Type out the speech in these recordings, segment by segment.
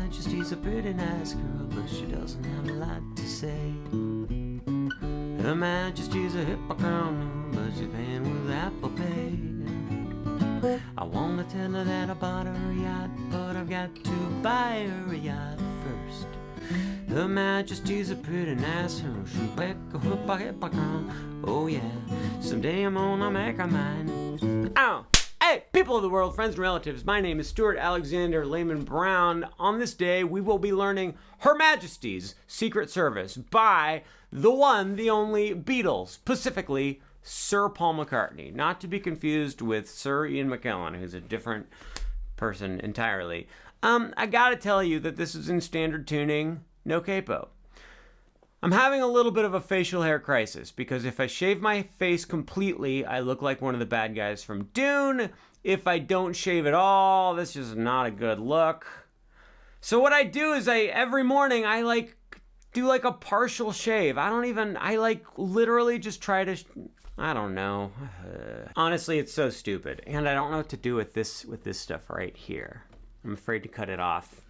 Majesty's a pretty nice girl, but she doesn't have a lot to say. Her Majesty's a hypocrite, but she's paying with Apple Pay. I wanna tell her that I bought her a yacht, but I've got to buy her a yacht first. Her Majesty's a pretty nice girl, she's a hypocrite. Oh yeah, someday I'm gonna make her mine. Oh. Hey, people of the world, friends and relatives, my name is Stuart Alexander Lehman-brown. On this day, we will be learning Her Majesty's Secret Service by the one, the only Beatles, specifically Sir Paul McCartney. Not to be confused with Sir Ian McKellen, who's a different person entirely. I gotta tell you that this is in standard tuning, no capo. I'm having a little bit of a facial hair crisis because if I shave my face completely, I look like one of the bad guys from Dune. If I don't shave at all, this is not a good look. So what I do is every morning I do a partial shave. I literally just try to, I don't know. Honestly, it's so stupid. And I don't know what to do with this stuff right here. I'm afraid to cut it off.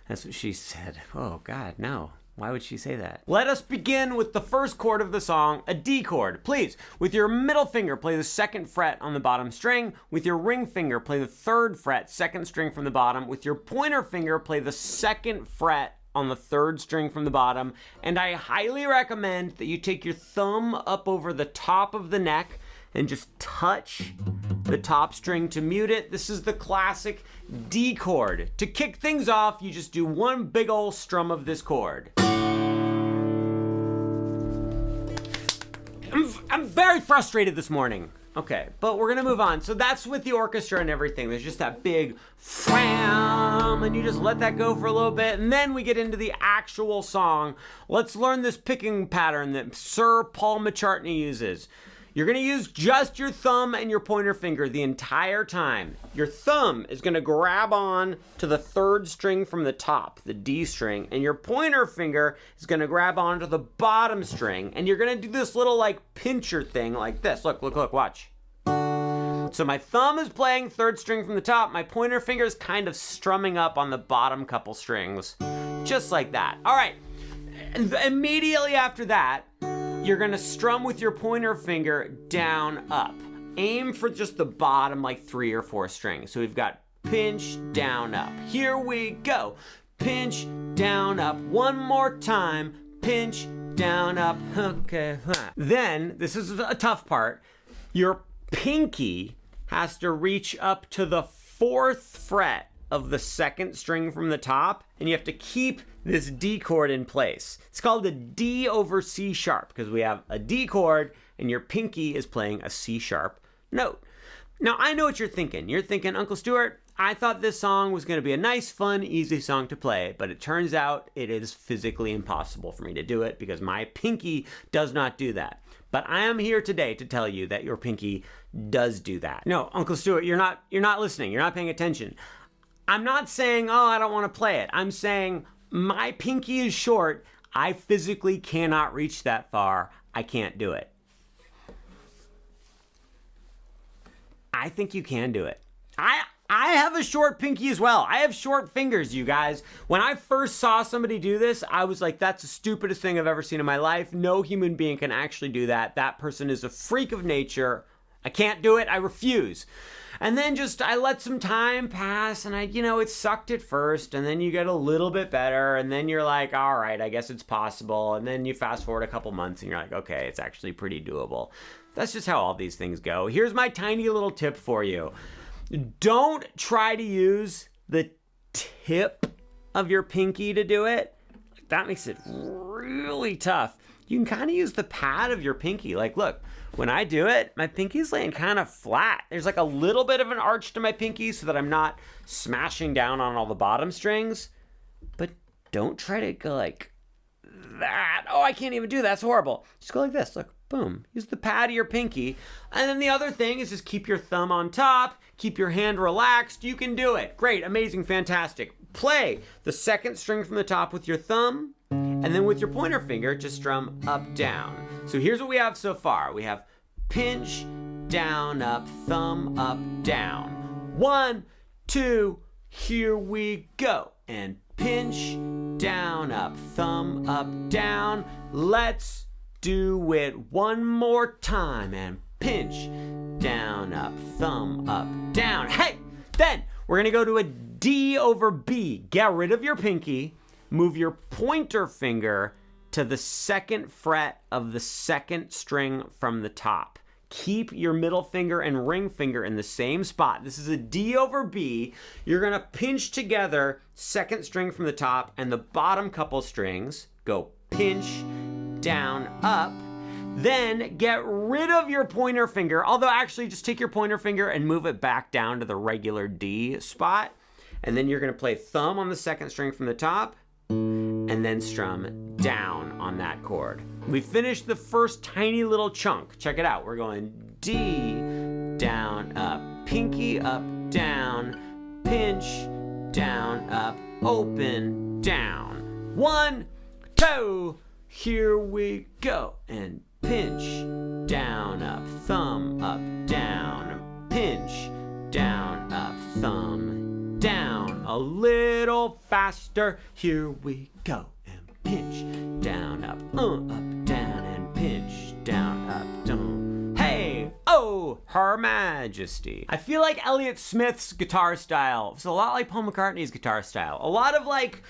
That's what she said. Oh God, no. Why would she say that? Let us begin with the first chord of the song, a D chord. Please, with your middle finger, play the 2nd fret on the bottom string. With your ring finger, play the 3rd fret, 2nd string from the bottom. With your pointer finger, play the 2nd fret on the 3rd string from the bottom. And I highly recommend that you take your thumb up over the top of the neck and just touch the top string to mute it. This is the classic D chord. To kick things off, you just do one big ol' strum of this chord. I'm very frustrated this morning. Okay, but we're gonna move on. So that's with the orchestra and everything. There's just that big fram, and you just let that go for a little bit, and then we get into the actual song. Let's learn this picking pattern that Sir Paul McCartney uses. You're gonna use just your thumb and your pointer finger the entire time. Your thumb is gonna grab on to the 3rd string from the top, the D string, and your pointer finger is gonna grab on to the bottom string, and you're gonna do this little pincher thing like this. Look, watch. So my thumb is playing 3rd string from the top, my pointer finger is kind of strumming up on the bottom couple strings, just like that. All right, and immediately after that, you're gonna strum with your pointer finger down, up. Aim for just the bottom 3 or 4 strings. So we've got pinch, down, up. Here we go. Pinch, down, up. One more time. Pinch, down, up. Okay. Then, this is a tough part. Your pinky has to reach up to the 4th fret of the 2nd string from the top, and you have to keep this D chord in place. It's called the D over C sharp because we have a D chord and your pinky is playing a C sharp note. Now I know what you're thinking. You're thinking, Uncle Stuart, I thought this song was gonna be a nice, fun, easy song to play, but it turns out it is physically impossible for me to do it because my pinky does not do that. But I am here today to tell you that your pinky does do that. No, Uncle Stuart, you're not listening. You're not paying attention. I'm not saying, oh, I don't want to play it. I'm saying my pinky is short. I physically cannot reach that far. I can't do it. I think you can do it. I have a short pinky as well. I have short fingers, you guys. When I first saw somebody do this, I was like, that's the stupidest thing I've ever seen in my life. No human being can actually do that. That person is a freak of nature. I can't do it. I refuse. And then I let some time pass and it sucked at first and then you get a little bit better and then you're like, all right, I guess it's possible. And then you fast forward a couple months and you're like, okay, it's actually pretty doable. That's just how all these things go. Here's my tiny little tip for you. Don't try to use the tip of your pinky to do it. That makes it really tough. You can kind of use the pad of your pinky. Look. When I do it, my pinky's laying kind of flat. There's a little bit of an arch to my pinky so that I'm not smashing down on all the bottom strings. But don't try to go like that. Oh, I can't even do that. That's horrible. Just go like this. Look, boom. Use the pad of your pinky. And then the other thing is just keep your thumb on top. Keep your hand relaxed. You can do it. Great, amazing, fantastic. Play the 2nd string from the top with your thumb. And then with your pointer finger, just strum up, down. So here's what we have so far. We have pinch, down, up, thumb, up, down. 1, 2, here we go. and pinch, down, up, thumb, up, down. Let's do it one more time and pinch, down, up, thumb, up, down. Hey! Then we're gonna go to a D over B. Get rid of your pinky, move your pointer finger to the 2nd fret of the 2nd string from the top. Keep your middle finger and ring finger in the same spot. This is a D over B. You're gonna pinch together 2nd string from the top and the bottom couple strings. Go pinch, down, up. Then get rid of your pointer finger, although actually just take your pointer finger and move it back down to the regular D spot. And then you're gonna play thumb on the 2nd string from the top and then strum down on that chord. We finished the first tiny little chunk. Check it out. We're going D, down, up, pinky, up, down, pinch, down, up, open, down. 1, 2, here we go. And pinch, down, up, thumb, up, down, pinch, down, up, thumb, down. A little faster, here we go. And pinch, down, up, down, and pinch, down, up, down. Hey, oh, Her Majesty. I feel like Elliott Smith's guitar style is a lot like Paul McCartney's guitar style. A lot of like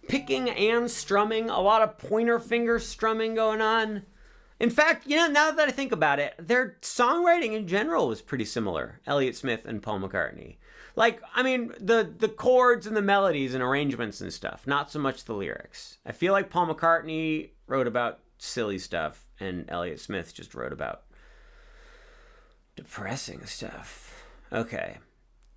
picking and strumming, a lot of pointer finger strumming going on. In fact, you know, now that I think about it, their songwriting in general was pretty similar, Elliott Smith and Paul McCartney. Like, I mean, the chords and the melodies and arrangements and stuff, not so much the lyrics. I feel like Paul McCartney wrote about silly stuff and Elliott Smith just wrote about depressing stuff. Okay.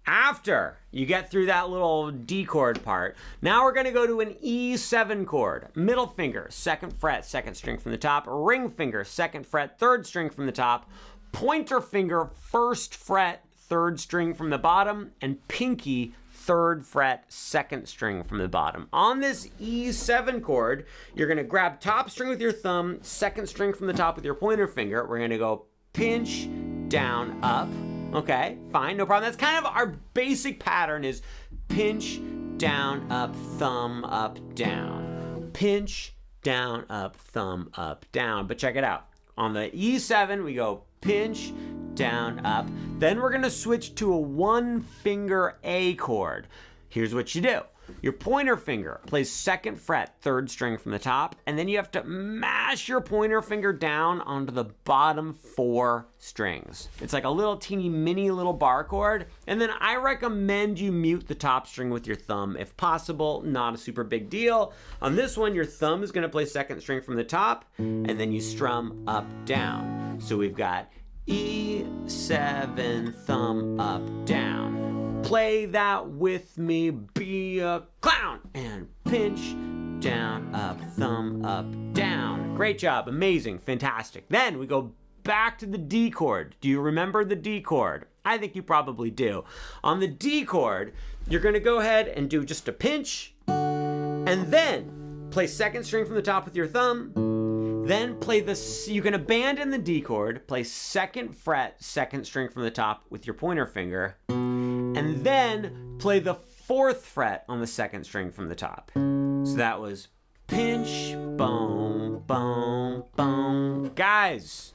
After you get through that little D chord part, now we're going to go to an E7 chord. Middle finger, 2nd fret, 2nd string from the top. Ring finger, 2nd fret, 3rd string from the top. Pointer finger, 1st fret, 3rd string from the bottom. And pinky, 3rd fret, 2nd string from the bottom. On this E7 chord, you're going to grab top string with your thumb, 2nd string from the top with your pointer finger. We're going to go pinch, down, up. Okay, fine, no problem. That's kind of our basic pattern is pinch, down, up, thumb, up, down. Pinch, down, up, thumb, up, down. But check it out. On the E7, we go pinch, down, up. Then we're gonna switch to a 1-finger A chord. Here's what you do. Your pointer finger plays 2nd fret, 3rd string from the top, and then you have to mash your pointer finger down onto the bottom 4 strings. It's like a little teeny mini little bar chord, and then I recommend you mute the top string with your thumb if possible, not a super big deal. On this one, your thumb is gonna play 2nd string from the top, and then you strum up, down. So we've got E7, thumb up, down. Play that with me, be a clown. And pinch, down, up, thumb up, down. Great job, amazing, fantastic. Then we go back to the D chord. Do you remember the D chord? I think you probably do. On the D chord, you're gonna go ahead and do just a pinch, and then play 2nd string from the top with your thumb. Then play you're gonna abandon the D chord, play 2nd fret, 2nd string from the top with your pointer finger, and then play the 4th fret on the 2nd string from the top. So that was pinch, boom, boom, boom. Guys,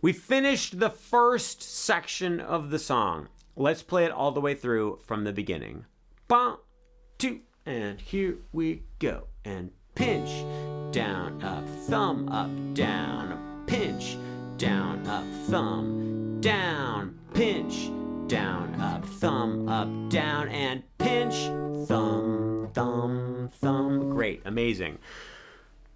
we finished the first section of the song. Let's play it all the way through from the beginning. 1, 2, and here we go. And pinch, down, up, thumb, up, down. Pinch, down, up, thumb, down. Pinch, down, up, thumb, up, down, and pinch, thumb, thumb, thumb. Great, amazing.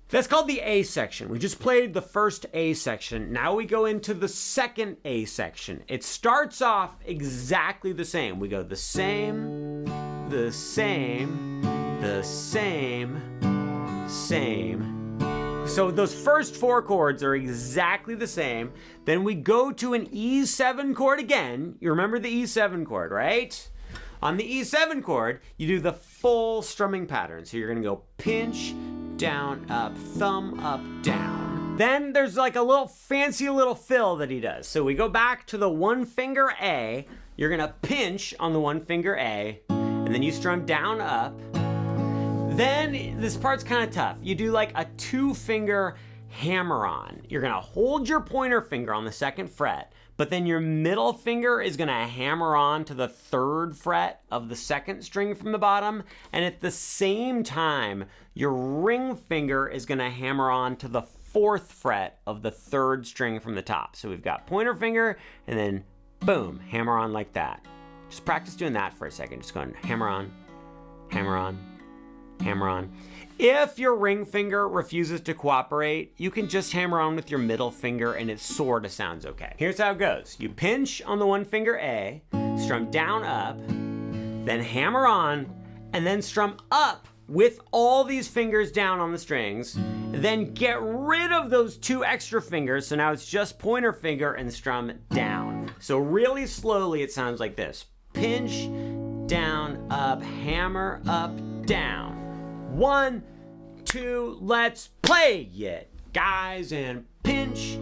That's called the A section. We just played the first A section. Now we go into the second A section. It starts off exactly the same. We go the same, the same, the same, same. So those first 4 chords are exactly the same. Then we go to an E7 chord again. You remember the E7 chord, right? On the E7 chord, you do the full strumming pattern. So you're gonna go pinch, down, up, thumb, up, down. Then there's like a little fancy little fill that he does. So we go back to the 1-finger A. You're gonna pinch on the 1-finger A, and then you strum down, up, Then this part's kind of tough. You do like a 2-finger hammer-on. You're gonna hold your pointer finger on the 2nd fret, but then your middle finger is gonna hammer on to the 3rd fret of the 2nd string from the bottom, and at the same time, your ring finger is gonna hammer on to the 4th fret of the 3rd string from the top. So we've got pointer finger, and then boom, hammer on like that. Just practice doing that for a second. Just going hammer on, hammer on, hammer on. If your ring finger refuses to cooperate, you can just hammer on with your middle finger and it sort of sounds okay. Here's how it goes. You pinch on the 1 finger A, strum down, up, then hammer on, and then strum up with all these fingers down on the strings, then get rid of those 2 extra fingers, so now it's just pointer finger and strum down. So really slowly it sounds like this. Pinch, down, up, hammer, up, down. 1, 2, let's play it, guys, and pinch,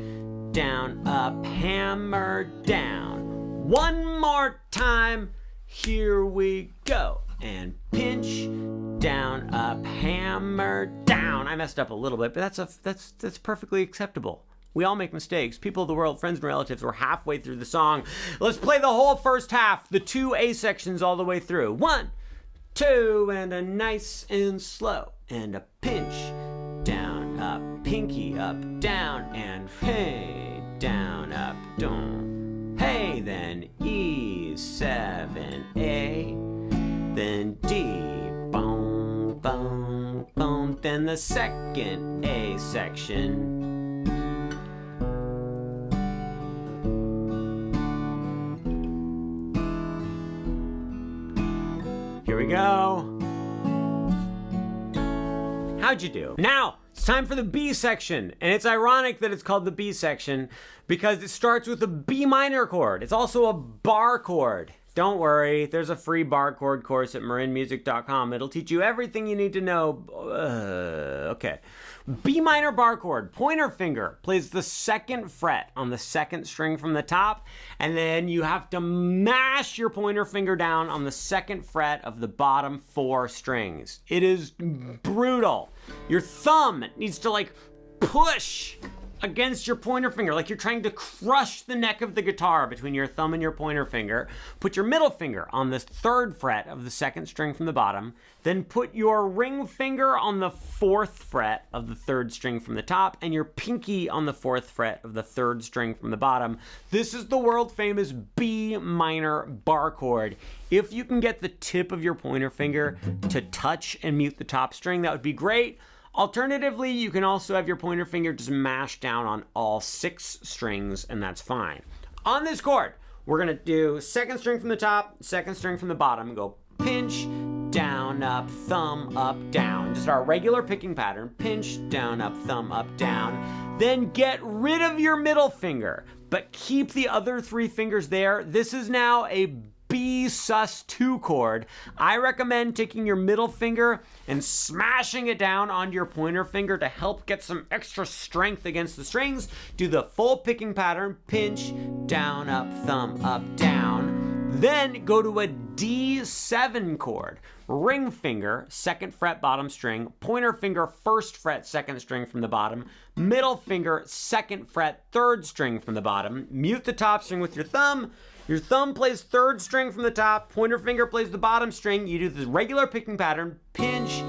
down, up, hammer, down. 1 more time, here we go, and pinch, down, up, hammer, down. I messed up a little bit, but that's perfectly acceptable. We all make mistakes. People of the world, friends and relatives, we're halfway through the song. Let's play the whole first half, the 2 A sections all the way through. 1, 2, and a nice and slow, and a pinch, down, up, pinky, up, down, and hey, down, up, down, hey, then E, 7, A, then D, boom, boom, boom, then the 2nd A section. Here we go. How'd you do? Now, it's time for the B section, and it's ironic that it's called the B section because it starts with a B minor chord. It's also a bar chord. Don't worry, there's a free bar chord course at marinmusic.com. It'll teach you everything you need to know. Okay. B minor bar chord, pointer finger plays the 2nd fret on the 2nd string from the top, and then you have to mash your pointer finger down on the 2nd fret of the bottom 4 strings. It is brutal. Your thumb needs to like push against your pointer finger, like you're trying to crush the neck of the guitar between your thumb and your pointer finger. Put your middle finger on the 3rd fret of the 2nd string from the bottom, then put your ring finger on the 4th fret of the 3rd string from the top, and your pinky on the 4th fret of the 3rd string from the bottom. This is the world famous B minor bar chord. If you can get the tip of your pointer finger to touch and mute the top string, that would be great. Alternatively, you can also have your pointer finger just mashed down on all 6 strings, and that's fine. On this chord, we're gonna do 2nd string from the top, 2nd string from the bottom, and go pinch, down, up, thumb, up, down. Just our regular picking pattern, pinch, down, up, thumb, up, down. Then get rid of your middle finger, but keep the other 3 fingers there. This is now a B sus2 chord. I recommend taking your middle finger and smashing it down onto your pointer finger to help get some extra strength against the strings. Do the full picking pattern, pinch, down, up, thumb, up, down. Then go to a D7 chord. Ring finger, 2nd fret bottom string, pointer finger 1st fret 2nd string from the bottom, middle finger 2nd fret 3rd string from the bottom. Mute the top string with your thumb. Your thumb plays 3rd string from the top, pointer finger plays the bottom string. You do the regular picking pattern, pinch,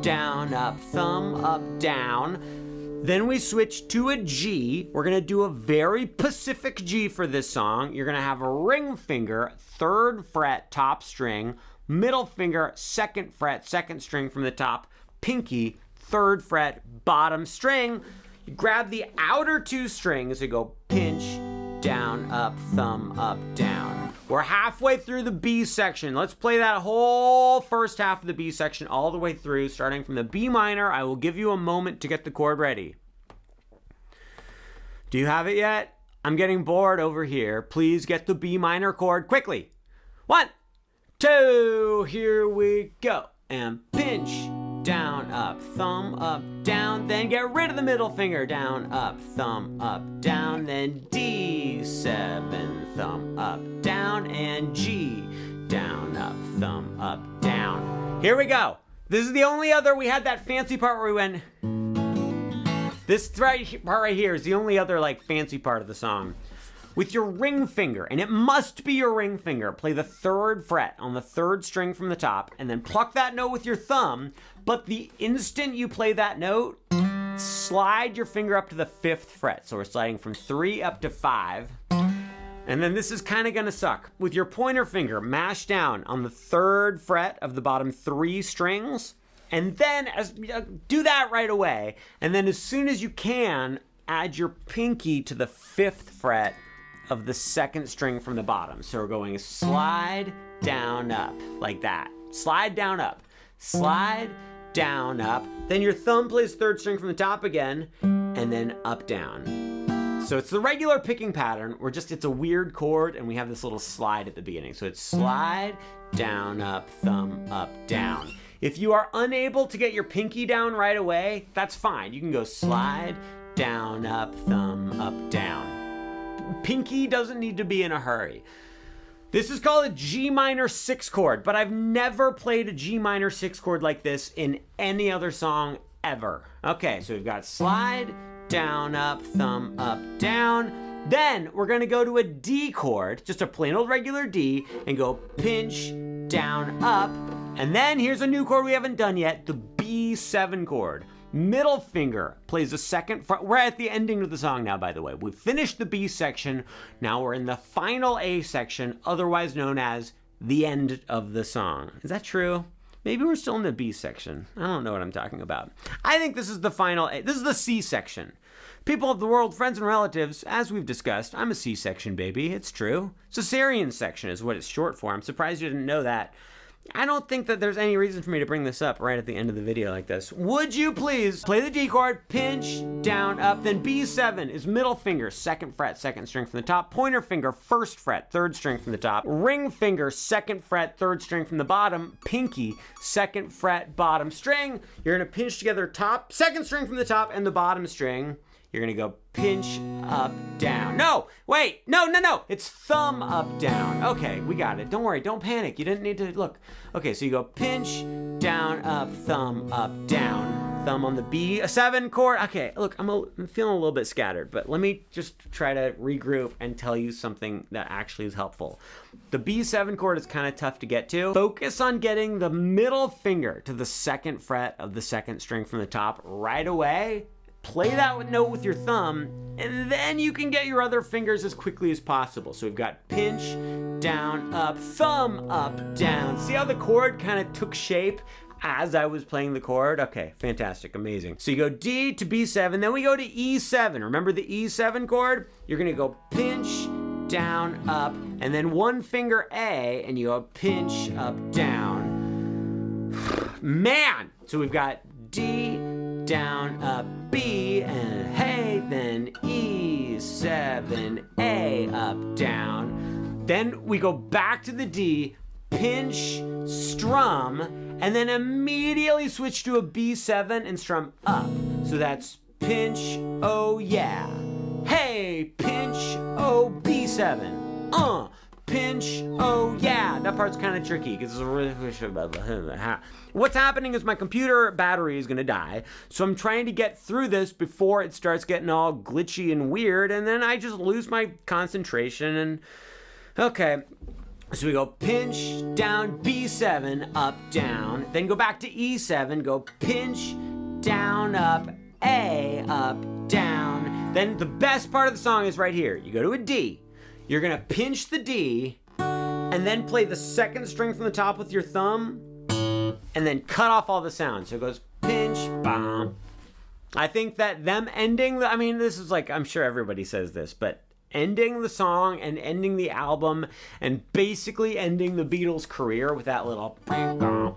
down, up, thumb, up, down. Then we switch to a G. We're gonna do a very Pacific G for this song. You're gonna have a ring finger, 3rd fret top string, middle finger, 2nd fret 2nd string from the top, pinky, 3rd fret bottom string. You grab the outer 2 strings and go pinch, down, up, thumb, up, down. We're halfway through the B section. Let's play that whole first half of the B section all the way through, starting from the B minor. I will give you a moment to get the chord ready. Do you have it yet? I'm getting bored over here. Please get the B minor chord quickly. 1, 2, here we go. And pinch, down, up, thumb, up, down, then get rid of the middle finger, down, up, thumb, up, down, then D7, thumb, up, down, and G, down, up, thumb, up, down. Here we go. This is the only other, we had that fancy part where we went, this part right here is the only other like fancy part of the song. With your ring finger, and it must be your ring finger, play the 3rd fret on the 3rd string from the top, and then pluck that note with your thumb, but the instant you play that note, slide your finger up to the 5th fret. So we're sliding from 3 up to 5. And then this is kind of gonna suck. With your pointer finger, mash down on the 3rd fret of the bottom 3 strings, and then do that right away. And then as soon as you can, add your pinky to the 5th fret of the 2nd string from the bottom. So we're going slide, down, up, like that. Slide, down, up, slide, down, up. Then your thumb plays 3rd string from the top again, and then up, down. So it's the regular picking pattern, it's a weird chord, and we have this little slide at the beginning. So it's slide, down, up, thumb, up, down. If you are unable to get your pinky down right away, that's fine. You can go slide, down, up, thumb, up, down. Pinky doesn't need to be in a hurry. This is called a G minor 6 chord, but I've never played a G minor 6 chord like this in any other song ever. Okay, so we've got slide, down, up, thumb, up, down. Then we're gonna go to a D chord, just a plain old regular D, and go pinch, down, up. And then here's a new chord we haven't done yet, the B7 chord. Middle finger plays the 2nd fret. We're at the ending of the song now, by the way. We've finished the B section. Now we're in the final A section, otherwise known as the end of the song. Is that true? Maybe we're still in the B section. I don't know what I'm talking about. I think this is the final A. This is the C section. People of the world, friends and relatives, as we've discussed, I'm a C-section baby. It's true. Cesarean section is what it's short for. I'm surprised you didn't know that. I don't think that there's any reason for me to bring this up right at the end of the video like this. Would you please play the D chord, pinch, down, up, then B7 is middle finger, 2nd fret, 2nd string from the top, pointer finger, 1st fret, 3rd string from the top, ring finger, 2nd fret, 3rd string from the bottom, pinky, 2nd fret, bottom string. You're gonna pinch together top, 2nd string from the top and the bottom string. You're gonna go pinch, up, down. No, wait, no. It's thumb, up, down. Okay, we got it. Don't worry, don't panic. You didn't need to look. Okay, so you go pinch, down, up, thumb, up, down. Thumb on the B7 chord. Okay, look, I'm feeling a little bit scattered, but let me just try to regroup and tell you something that actually is helpful. The B7 chord is kind of tough to get to. Focus on getting the middle finger to the 2nd fret of the 2nd string from the top right away. Play that note with your thumb, and then you can get your other fingers as quickly as possible. So we've got pinch, down, up, thumb, up, down. See how the chord kind of took shape as I was playing the chord? Okay, fantastic, amazing. So you go D to B7, then we go to E7. Remember the E7 chord? You're gonna go pinch, down, up, and then one finger A, and you go pinch, up, down. Man! So we've got D, down, up, B, and hey, then E7, A, up, down. Then we go back to the D, pinch, strum, and then immediately switch to a B7 and strum up. So that's pinch, oh yeah. Hey, pinch, oh, B7. Pinch, oh yeah. That part's kind of tricky because it's really what's happening is my computer battery is gonna die, so I'm trying to get through this before it starts getting all glitchy and weird, and then I just lose my concentration. And okay, so we go pinch, down, B7, up, down, then go back to E7, go pinch, down, up, A, up, down. Then the best part of the song is right here. You go to a D. You're gonna pinch the D, and then play the 2nd string from the top with your thumb, and then cut off all the sounds. So it goes pinch, bam. I think that them ending, this is like, I'm sure everybody says this, but ending the song and ending the album and basically ending the Beatles' career with that little, I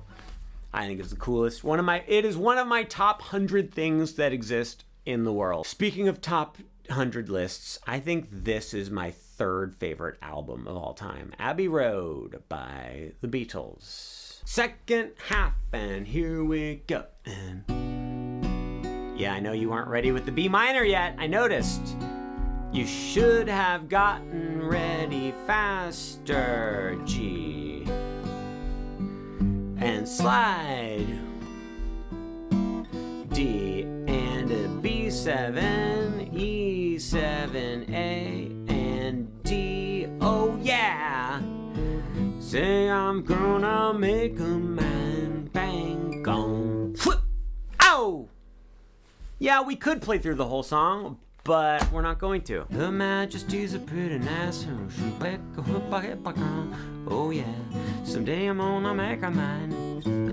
think is the coolest. It is one of my top 100 things that exist in the world. Speaking of top 100 lists, I think this is my 3rd favorite album of all time. Abbey Road by the Beatles. 2nd half, and here we go. And yeah, I know you aren't ready with the B minor yet. I noticed. You should have gotten ready faster, G. And slide. F7, E7, A, and D. Oh yeah! Say I'm gonna make a man bang gone. Flip! Ow! Yeah, we could play through the whole song, but we're not going to. Her Majesty's a pretty nice Oh yeah, someday I'm gonna make her mine.